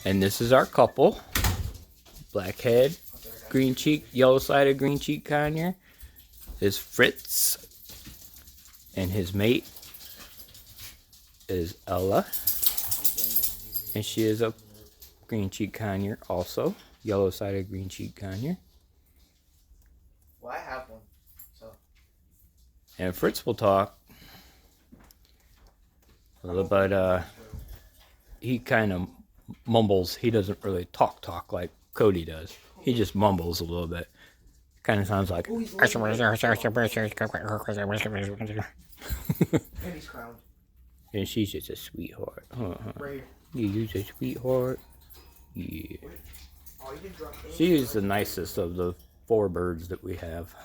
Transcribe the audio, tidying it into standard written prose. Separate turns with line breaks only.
And this is our couple. Blackhead, green cheek, yellow-sided green cheek conure is Fritz, and his mate is Ella, and she is a green cheek conure also, yellow-sided green cheek conure.
Well, I have one, so.
And Fritz will talk a little, but he kind of mumbles. He doesn't really talk like Cody does. He just mumbles a little bit. Kind of sounds like.
And he's crowned.
And she's just a sweetheart.
Right.
You're a sweetheart. Yeah.
Oh, you did drop
She is the nicest of the 4 birds that we have.